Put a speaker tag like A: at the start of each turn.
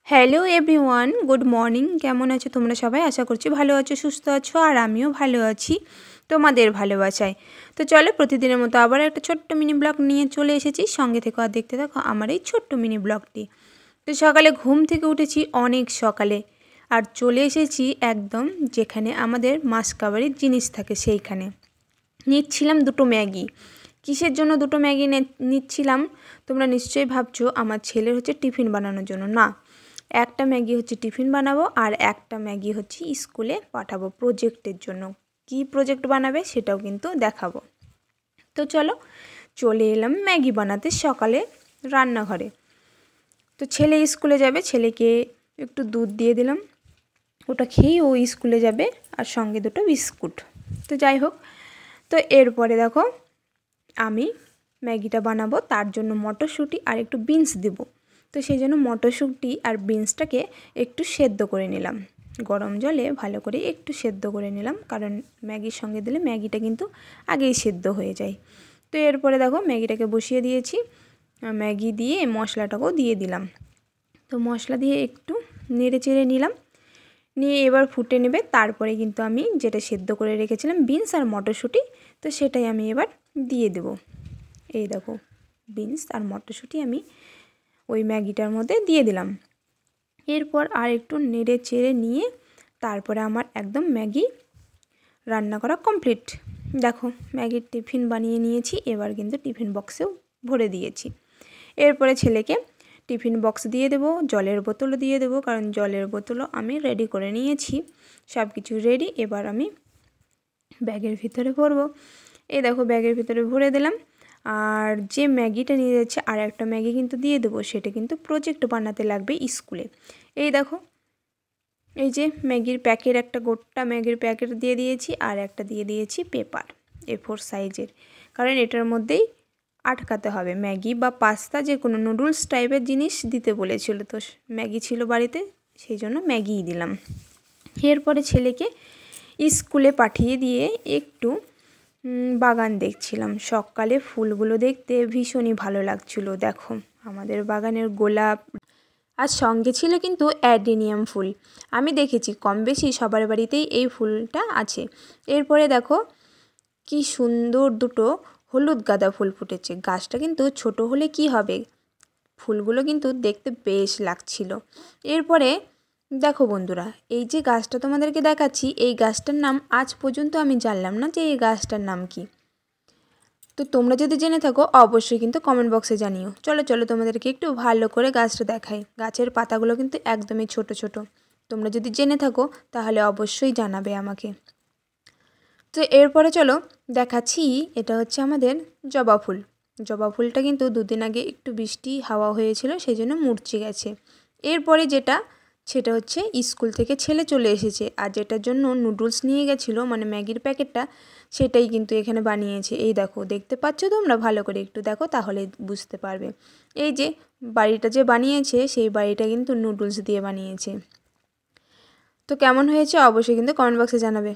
A: Hello everyone, good morning. কেমন আছো তোমরা সবাই? আশা করছি ভালো আছো, সুস্থ আছো, আর আমিও ভালো আছি তোমাদের ভালোবাসায়। তো চলো, প্রতিদিনের মতো আবার একটা ছোট্ট মিনি ব্লগ নিয়ে চলে এসেছি। সঙ্গে থেকে আর দেখতে থাকো আমার এই ছোট্ট মিনি ব্লগটি। তো সকালে ঘুম থেকে উঠেছি অনেক সকালে, আর চলে এসেছি একদম যেখানে আমাদের মাসকাবারির জিনিস থাকে সেইখানে। নিচ্ছিলাম দুটো ম্যাগি। কিসের জন্য দুটো ম্যাগি নিচ্ছিলাম তোমরা নিশ্চয়ই ভাবছো আমার ছেলের হচ্ছে টিফিন বানানোর জন্য। না, একটা ম্যাগি হচ্ছে টিফিন বানাবো, আর একটা ম্যাগি হচ্ছে স্কুলে পাঠাবো প্রজেক্টের জন্য। কি প্রজেক্ট বানাবে সেটাও কিন্তু দেখাবো। তো চলো, চলে এলাম ম্যাগি বানাতে সকালে রান্নাঘরে। তো ছেলে স্কুলে যাবে, ছেলেকে একটু দুধ দিয়ে দিলাম, ওটা খেয়েই ও স্কুলে যাবে, আর সঙ্গে দুটো বিস্কুট। তো যাই হোক, তো এরপরে দেখো আমি ম্যাগিটা বানাবো, তার জন্য মটরশুঁটি আর একটু বিনস দেবো। তো সেই জন্য মটরশুঁটি আর বিনসটাকে একটু সেদ্ধ করে নিলাম, গরম জলে ভালো করে একটু সেদ্ধ করে নিলাম, কারণ ম্যাগির সঙ্গে দিলে ম্যাগিটা কিন্তু আগেই সেদ্ধ হয়ে যায়। তো এরপরে দেখো ম্যাগিটাকে বসিয়ে দিয়েছি, ম্যাগি দিয়ে মশলাটাকেও দিয়ে দিলাম। তো মশলা দিয়ে একটু নেড়ে চেড়ে নিলাম, নিয়ে এবার ফুটে নেবে। তারপরে কিন্তু আমি যেটা সেদ্ধ করে রেখেছিলাম বিনস আর মটরশুঁটি, তো সেটাই আমি এবার দিয়ে দেব। এই দেখো বিনস আর মটরশুঁটি আমি ওই ম্যাগিটার মধ্যে দিয়ে দিলাম। এরপর আর একটু নেড়ে চেড়ে নিয়ে তারপরে আমার একদম ম্যাগি রান্না করা কমপ্লিট। দেখো ম্যাগির টিফিন বানিয়ে নিয়েছি, এবার কিন্তু টিফিন বক্সেও ভরে দিয়েছি। এরপরে ছেলেকে টিফিন বক্স দিয়ে দেবো, জলের বোতলও দিয়ে দেবো, কারণ জলের বোতলও আমি রেডি করে নিয়েছি, সব কিছু রেডি। এবার আমি ব্যাগের ভিতরে ভরবো। এই দেখো ব্যাগের ভিতরে ভরে দিলাম। আর যে ম্যাগিটা নিয়ে যাচ্ছে আর একটা ম্যাগি কিন্তু দিয়ে দেবো, সেটা কিন্তু প্রজেক্ট বানাতে লাগবে স্কুলে। এই দেখো, এই যে ম্যাগির প্যাকেট, একটা গোটা ম্যাগির প্যাকেট দিয়ে দিয়েছি, আর একটা দিয়ে দিয়েছি পেপার A4 সাইজের, কারণ এটার মধ্যেই আটকাতে হবে ম্যাগি বা পাস্তা, যে কোনো নুডলস টাইপের জিনিস দিতে বলেছিল। তো ম্যাগি ছিল বাড়িতে, সেই জন্য ম্যাগিই দিলাম। এরপরে ছেলেকে স্কুলে পাঠিয়ে দিয়ে একটু বাগান দেখছিলাম। সকালে ফুলগুলো দেখতে ভীষণই ভালো লাগছিল। দেখো আমাদের বাগানের গোলাপ, আর সঙ্গে ছিল কিন্তু অ্যাডেনিয়াম ফুল। আমি দেখেছি কম বেশি সবার বাড়িতেই এই ফুলটা আছে। এরপরে দেখো কি সুন্দর দুটো হলুদ গাঁদা ফুল ফুটেছে। গাছটা কিন্তু ছোট হলে কি হবে, ফুলগুলো কিন্তু দেখতে বেশ লাগছিল। এরপরে দেখো বন্ধুরা, এই যে গাছটা তোমাদেরকে দেখাচ্ছি, এই গাছটার নাম আজ পর্যন্ত আমি জানলাম না যে এই গাছটার নাম কি। তো তোমরা যদি জেনে থাকো অবশ্যই কিন্তু কমেন্ট বক্সে জানিও। চলো চলো তোমাদেরকে একটু ভালো করে গাছটা দেখাই। গাছের পাতাগুলো কিন্তু একদমই ছোট ছোট। তোমরা যদি জেনে থাকো তাহলে অবশ্যই জানাবে আমাকে। তো এরপরে চলো দেখাচ্ছি, এটা হচ্ছে আমাদের জবা ফুল। জবা ফুলটা কিন্তু দুদিন আগে একটু বৃষ্টি হাওয়া হয়েছিল, সেই জন্য মুরচে গেছে। এরপরে যেটা, সেটা হচ্ছে স্কুল থেকে ছেলে চলে এসেছে, আর যেটার জন্য নুডলস নিয়ে গেছিলো, মানে ম্যাগির প্যাকেটটা, সেটাই কিন্তু এখানে বানিয়েছে। এই দেখো, দেখতে পাচ্ছ তোমরা? ভালো করে একটু দেখো তাহলে বুঝতে পারবে। এই যে বাড়িটা যে বানিয়েছে, সেই বাড়িটা কিন্তু নুডলস দিয়ে বানিয়েছে। তো কেমন হয়েছে অবশ্যই কিন্তু কমেন্ট বক্সে জানাবে।